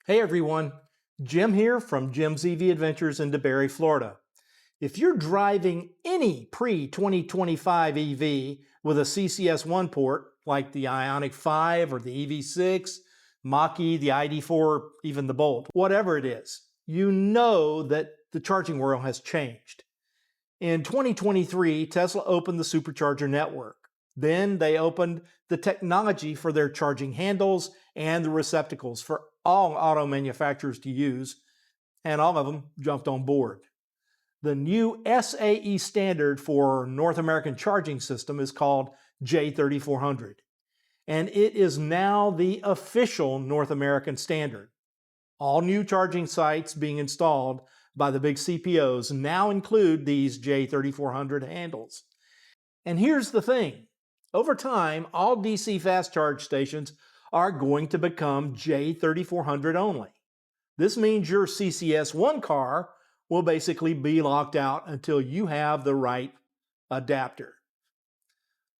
Hey everyone, Jim here from Jim's EV Adventures in DeBerry, Florida. If you're driving any pre-2025 EV with a CCS1 port, like the Ioniq 5 or the EV6, Mach-E, the ID4, even the Bolt, whatever it is, you know that the charging world has changed. In 2023, Tesla opened the supercharger network. Then they opened the technology for their charging handles and the receptacles for all auto manufacturers to use, and all of them jumped on board. The new SAE standard for North American charging system is called J3400, and it is now the official North American standard. All new charging sites being installed by the big CPOs now include these J3400 handles. And here's the thing. Over time, all DC fast charge stations are going to become J3400 only. This means your CCS1 car will basically be locked out until you have the right adapter.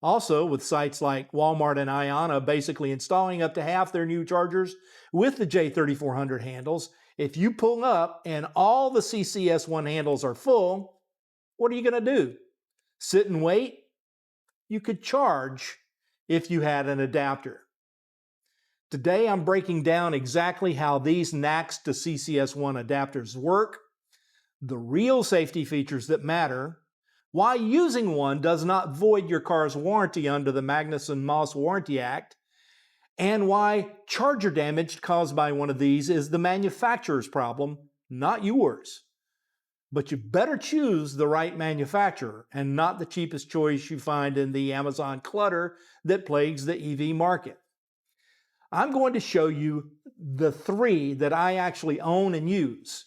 Also, with sites like Walmart and Iona basically installing up to half their new chargers with the J3400 handles, if you pull up and all the CCS1 handles are full, what are you going to do? Sit and wait? You could charge if you had an adapter. Today I'm breaking down exactly how these NACS to CCS1 adapters work, the real safety features that matter, why using one does not void your car's warranty under the Magnuson-Moss Warranty Act, and why charger damage caused by one of these is the manufacturer's problem, not yours. But you better choose the right manufacturer and not the cheapest choice you find in the Amazon clutter that plagues the EV market. I'm going to show you the three that I actually own and use: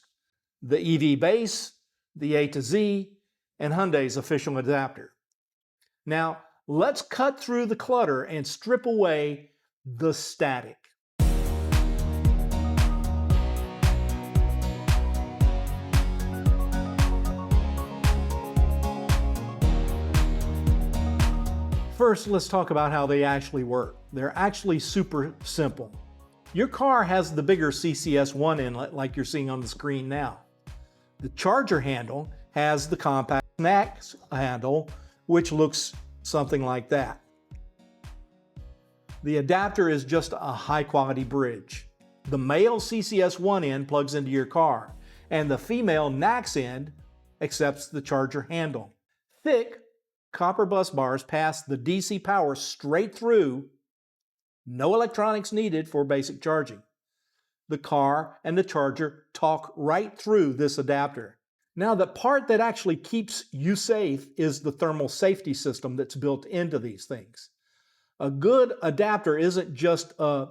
the EVbase, the A2Z, and Hyundai's official adapter. Now, let's cut through the clutter and strip away the static. First, let's talk about how they actually work. They're actually super simple. Your car has the bigger CCS1 inlet like you're seeing on the screen now. The charger handle has the compact NACS handle, which looks something like that. The adapter is just a high-quality bridge. The male CCS1 end plugs into your car, and the female NACS end accepts the charger handle. Thick copper bus bars pass the DC power straight through, no electronics needed for basic charging. The car and the charger talk right through this adapter. Now, the part that actually keeps you safe is the thermal safety system that's built into these things. A good adapter isn't just a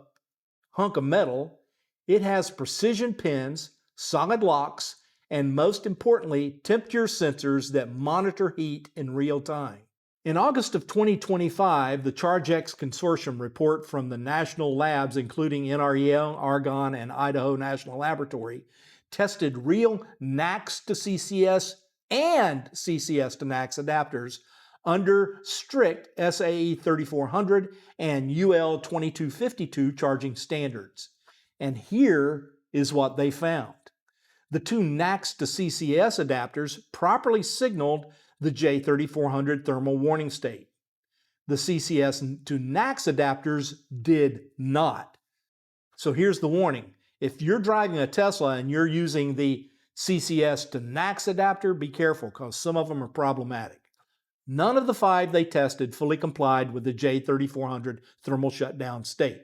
hunk of metal. It has precision pins, solid locks, and most importantly, temperature sensors that monitor heat in real time. In August of 2025, the ChargeX Consortium report from the national labs, including NREL, Argonne, and Idaho National Laboratory, tested real NACS to CCS and CCS to NACS adapters under strict SAE 3400 and UL 2252 charging standards. And here is what they found. The two NACS to CCS adapters properly signaled the J3400 thermal warning state. The CCS to NACS adapters did not. So here's the warning. If you're driving a Tesla and you're using the CCS to NACS adapter, be careful because some of them are problematic. None of the 5 they tested fully complied with the J3400 thermal shutdown state.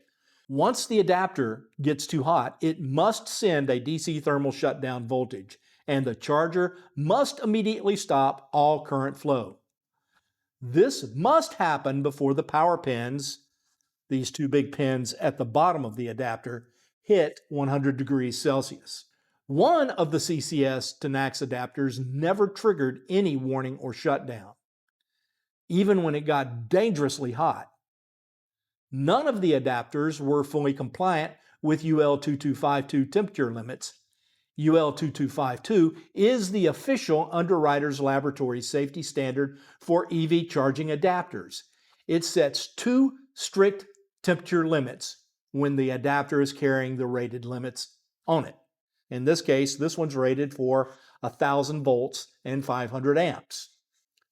Once the adapter gets too hot, it must send a DC thermal shutdown voltage, and the charger must immediately stop all current flow. This must happen before the power pins, these 2 big pins at the bottom of the adapter, hit 100 degrees Celsius. One of the CCS to NACS adapters never triggered any warning or shutdown, even when it got dangerously hot. None of the adapters were fully compliant with UL 2252 temperature limits. UL 2252 is the official Underwriters Laboratory safety standard for EV charging adapters. It sets 2 strict temperature limits when the adapter is carrying the rated limits on it. In this case, this one's rated for 1,000 volts and 500 amps.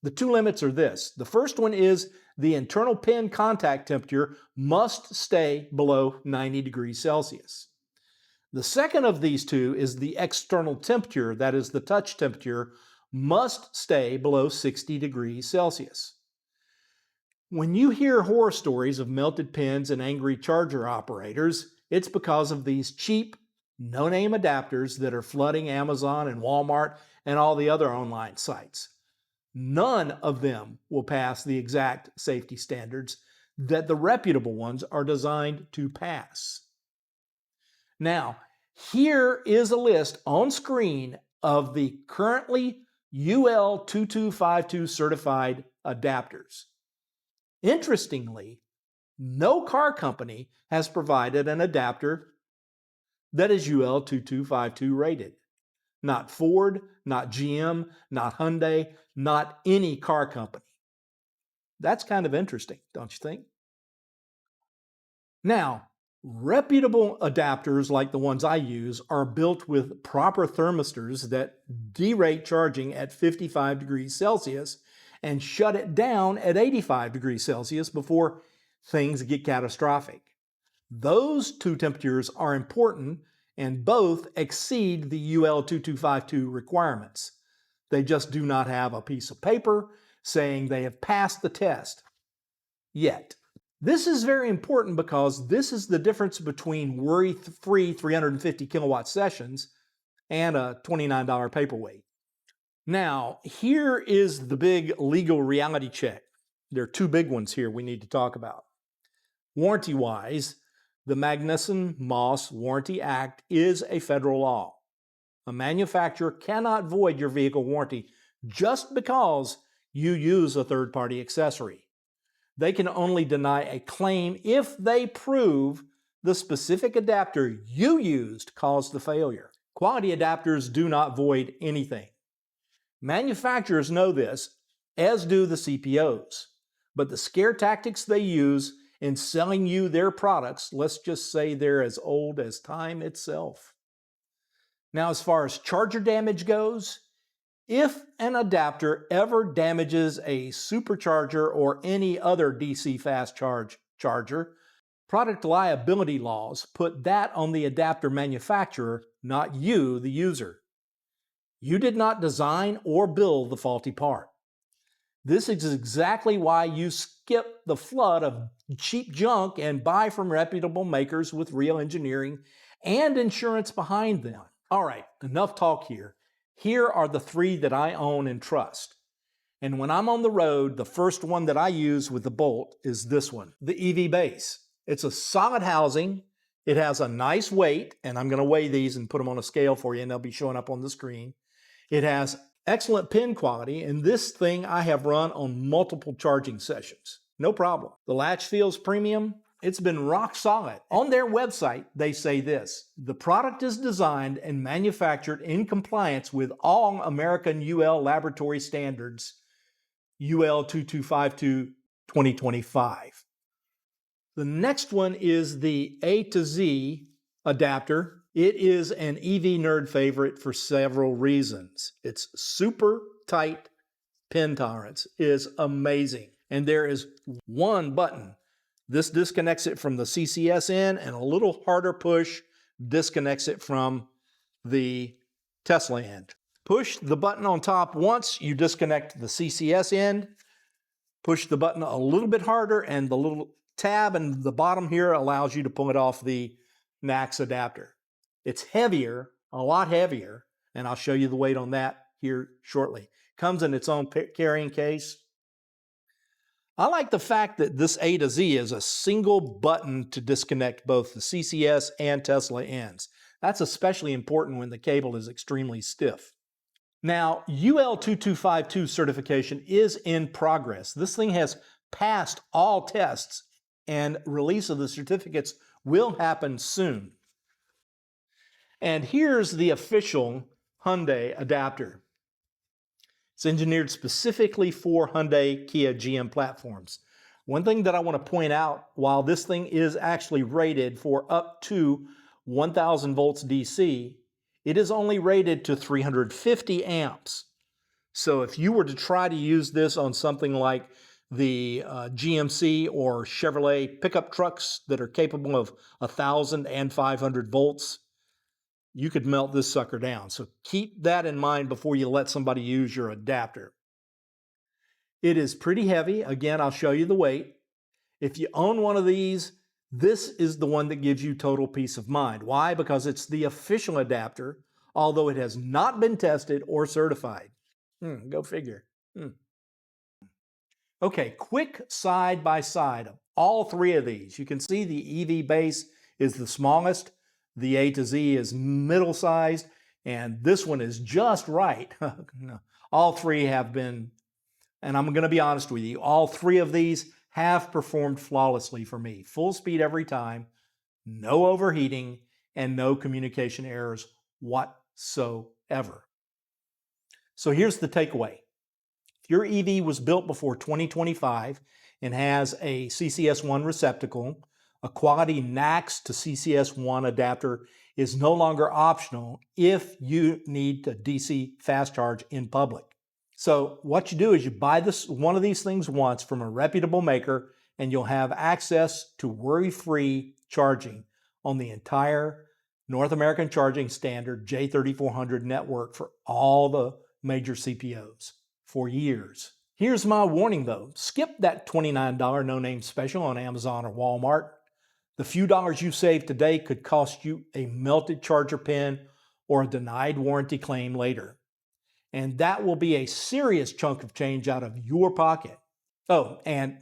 The two limits are this. The first one is the internal pin contact temperature must stay below 90 degrees Celsius. The second of these two is the external temperature, that is the touch temperature, must stay below 60 degrees Celsius. When you hear horror stories of melted pins and angry charger operators, it's because of these cheap, no-name adapters that are flooding Amazon and Walmart and all the other online sites. None of them will pass the exact safety standards that the reputable ones are designed to pass. Now, here is a list on screen of the currently UL 2252 certified adapters. Interestingly, no car company has provided an adapter that is UL 2252 rated. Not Ford, not GM, not Hyundai, not any car company. That's kind of interesting, don't you think? Now, reputable adapters like the ones I use are built with proper thermistors that derate charging at 55 degrees Celsius and shut it down at 85 degrees Celsius before things get catastrophic. Those two temperatures are important and both exceed the UL 2252 requirements. They just do not have a piece of paper saying they have passed the test yet. This is very important because this is the difference between worry-free 350 kilowatt sessions and a $29 paperweight. Now, here is the big legal reality check. There are two big ones here we need to talk about. Warranty-wise, the Magnuson-Moss Warranty Act is a federal law. A manufacturer cannot void your vehicle warranty just because you use a third-party accessory. They can only deny a claim if they prove the specific adapter you used caused the failure. Quality adapters do not void anything. Manufacturers know this, as do the CPOs. But the scare tactics they use in selling you their products, let's just say they're as old as time itself. Now, as far as charger damage goes, if an adapter ever damages a supercharger or any other DC fast charge charger, product liability laws put that on the adapter manufacturer, not you, the user. You did not design or build the faulty part. This is exactly why you skip the flood of cheap junk and buy from reputable makers with real engineering and insurance behind them. All right, enough talk here. Here are the three that I own and trust. And when I'm on the road, the first one that I use with the bolt is this one, the EVbase. It's a solid housing. It has a nice weight, and I'm going to weigh these and put them on a scale for you, and they'll be showing up on the screen. It has excellent pin quality, and this thing I have run on multiple charging sessions. No problem. The latch feels premium. It's been rock solid. On their website, they say this: the product is designed and manufactured in compliance with all American UL laboratory standards, UL 2252 2025. The next one is the A2Z Adapter. It is an EV nerd favorite for several reasons. Its super tight pin tolerance is amazing. And there is one button. This disconnects it from the CCS end, and a little harder push disconnects it from the Tesla end. Push the button on top once, you disconnect the CCS end. Push the button a little bit harder, and the little tab in the bottom here allows you to pull it off the NACS adapter. It's heavier, a lot heavier, and I'll show you the weight on that here shortly. Comes in its own carrying case. I like the fact that this A to Z is a single button to disconnect both the CCS and Tesla ends. That's especially important when the cable is extremely stiff. Now, UL 2252 certification is in progress. This thing has passed all tests, and release of the certificates will happen soon. And here's the official Hyundai adapter. It's engineered specifically for Hyundai, Kia, GM platforms. One thing that I want to point out, while this thing is actually rated for up to 1000 volts DC, it is only rated to 350 amps. So if you were to try to use this on something like the GMC or Chevrolet pickup trucks that are capable of 1000 and 500 volts, you could melt this sucker down. So keep that in mind before you let somebody use your adapter. It is pretty heavy. Again, I'll show you the weight. If you own one of these, this is the one that gives you total peace of mind. Why? Because it's the official adapter, although it has not been tested or certified. Go figure. Okay, quick side by side of all three of these. You can see the EVbase is the smallest, the A2Z is middle sized, and this one is just right. All three have been, and I'm going to be honest with you, all three of these have performed flawlessly for me. Full speed every time, no overheating, and no communication errors whatsoever. So here's the takeaway. If your EV was built before 2025 and has a CCS1 receptacle, a quality NACS to CCS1 adapter is no longer optional if you need a DC fast charge in public. So what you do is you buy one of these things once from a reputable maker, and you'll have access to worry-free charging on the entire North American Charging Standard J3400 network for all the major CPOs for years. Here's my warning though, skip that $29 no-name special on Amazon or Walmart. The few dollars you save today could cost you a melted charger pin or a denied warranty claim later. And that will be a serious chunk of change out of your pocket. Oh, and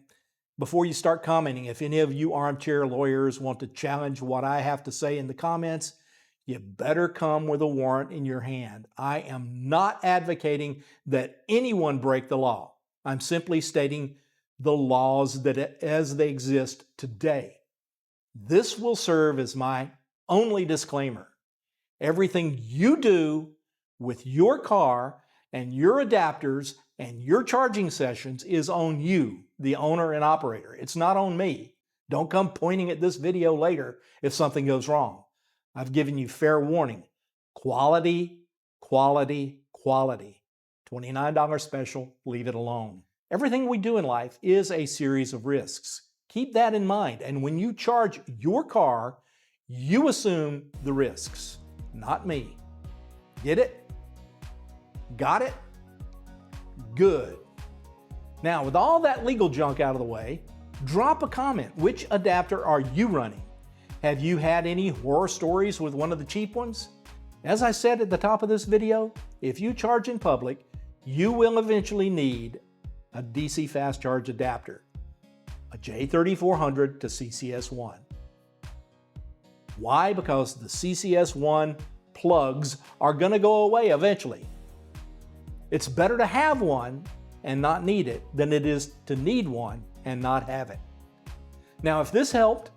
before you start commenting, if any of you armchair lawyers want to challenge what I have to say in the comments, you better come with a warrant in your hand. I am not advocating that anyone break the law. I'm simply stating the laws as they exist today. This will serve as my only disclaimer. Everything you do with your car and your adapters and your charging sessions is on you, the owner and operator. It's not on me. Don't come pointing at this video later if something goes wrong. I've given you fair warning. Quality, quality, quality. $29 special, leave it alone. Everything we do in life is a series of risks. Keep that in mind. And when you charge your car, you assume the risks, not me. Get it? Got it? Good. Now, with all that legal junk out of the way, drop a comment. Which adapter are you running? Have you had any horror stories with one of the cheap ones? As I said at the top of this video, if you charge in public, you will eventually need a DC fast charge adapter, a J3400 to CCS1. Why? Because the CCS1 plugs are going to go away eventually. It's better to have one and not need it than it is to need one and not have it. Now, if this helped,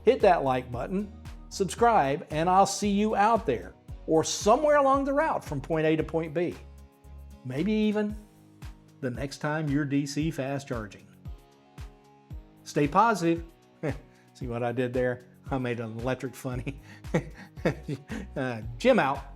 hit that like button, subscribe, and I'll see you out there or somewhere along the route from point A to point B. Maybe even the next time you're DC fast charging. Stay positive. See what I did there? I made an electric funny. Jim out.